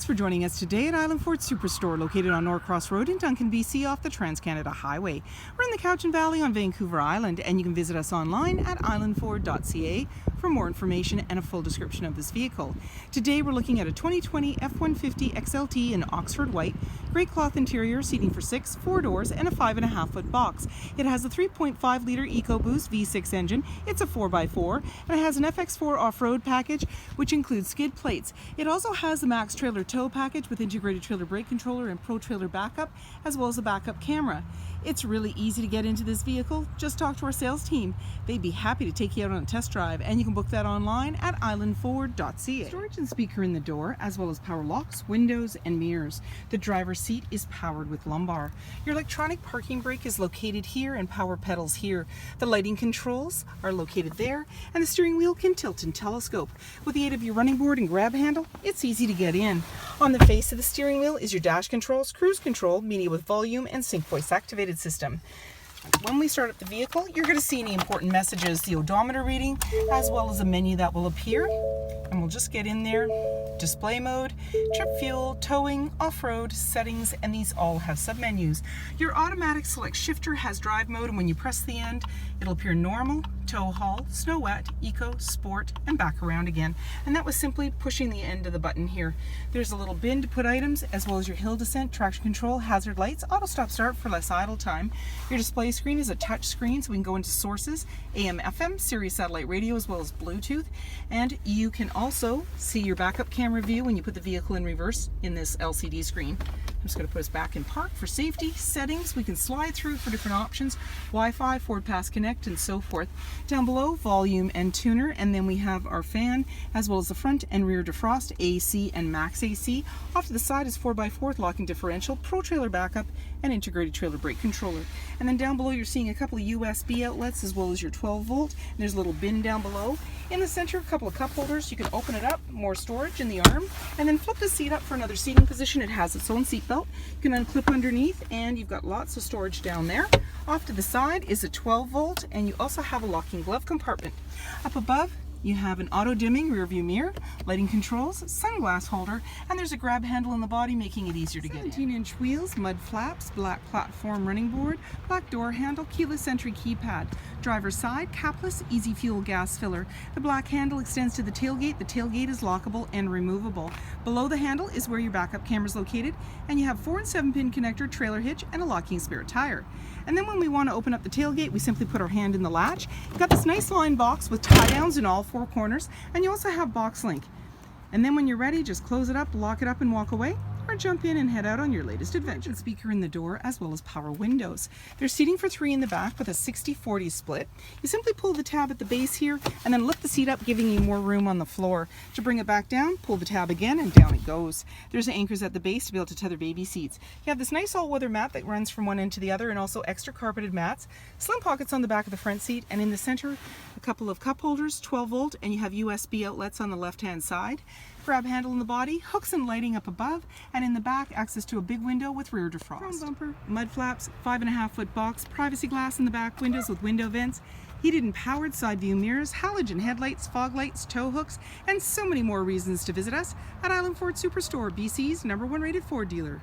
Thanks for joining us today at Island Ford Superstore, located on Norcross Road in Duncan, BC, off the Trans-Canada Highway. We're in the Cowichan Valley on Vancouver Island, and you can visit us online at islandford.ca for more information and a full description of this vehicle. Today we're looking at a 2020 F-150 XLT in Oxford White, grey cloth interior, seating for 6, 4 doors, and a 5.5-foot box. It has a 3.5-litre EcoBoost V6 engine. It's a 4x4, and it has an FX4 off-road package, which includes skid plates. It also has the Max Trailer Tow package with integrated trailer brake controller and Pro Trailer backup, as well as a backup camera. It's really easy to get into this vehicle. Just talk to our sales team. They'd be happy to take you out on a test drive, and you can book that online at islandford.ca. Storage and speaker in the door, as well as power locks, windows, and mirrors. The driver's seat is powered with lumbar. Your electronic parking brake is located here and power pedals here. The lighting controls are located there, and the steering wheel can tilt and telescope. With the aid of your running board and grab handle, it's easy to get in. On the face of the steering wheel is your dash controls, cruise control, media with volume, and sync voice activated system. When we start up the vehicle, you're going to see any important messages, the odometer reading, as well as a menu that will appear. And we'll just get in there. Display mode, trip fuel, towing, off-road, settings, and these all have submenus. Your automatic select shifter has drive mode, and when you press the end, it'll appear normal, tow haul, snow wet, eco, sport, and back around again. And that was simply pushing the end of the button here. There's a little bin to put items, as well as your hill descent, traction control, hazard lights, auto stop start for less idle time. Your display screen is a touch screen, so we can go into sources, AM, FM, Sirius satellite radio, as well as Bluetooth. And you can also see your backup camera view when you put the vehicle in reverse in this LCD screen. I'm just going to put us back in park for safety. Settings, we can slide through for different options, Wi-Fi, Ford Pass Connect, and so forth. Down below, volume and tuner, and then we have our fan, as well as the front and rear defrost, AC and max AC. Off to the side is 4x4 locking differential, Pro Trailer backup, and integrated trailer brake controller. And then down below you're seeing a couple of USB outlets, as well as your 12-volt. And there's a little bin down below. In the center, a couple of cup holders. You can open it up, more storage in the arm, and then flip the seat up for another seating position. It has its own seat belt. You can unclip underneath, and you've got lots of storage down there. Off to the side is a 12-volt, and you also have a locking glove compartment. Up above, you have an auto-dimming rear view mirror, lighting controls, sunglass holder, and there's a grab handle in the body, making it easier to get in. 17-inch wheels, mud flaps, black platform running board, black door handle, keyless entry keypad. Driver's side, capless, easy fuel gas filler. The black handle extends to the tailgate. The tailgate is lockable and removable. Below the handle is where your backup camera is located, and you have 4 and 7-pin connector, trailer hitch, and a locking spare tire. And then when we want to open up the tailgate, we simply put our hand in the latch. You've got this nice line box with tie downs in all 4 corners, and you also have box link. And then when you're ready, just close it up, lock it up, and walk away, or jump in and head out on your latest adventure. Speaker in the door, as well as power windows. There's seating for 3 in the back with a 60-40 split. You simply pull the tab at the base here, and then lift the seat up, giving you more room on the floor. To bring it back down, pull the tab again, and down it goes. There's anchors at the base to be able to tether baby seats. You have this nice all-weather mat that runs from one end to the other, and also extra carpeted mats. Slim pockets on the back of the front seat, and in the center, a couple of cup holders, 12-volt, and you have USB outlets on the left-hand side. Grab handle in the body, hooks and lighting up above, and in the back, access to a big window with rear defrost. Chrome bumper, mud flaps, 5.5-foot box, privacy glass in the back windows with window vents, heated and powered side view mirrors, halogen headlights, fog lights, tow hooks, and so many more reasons to visit us at Island Ford Superstore, BC's #1 rated Ford dealer.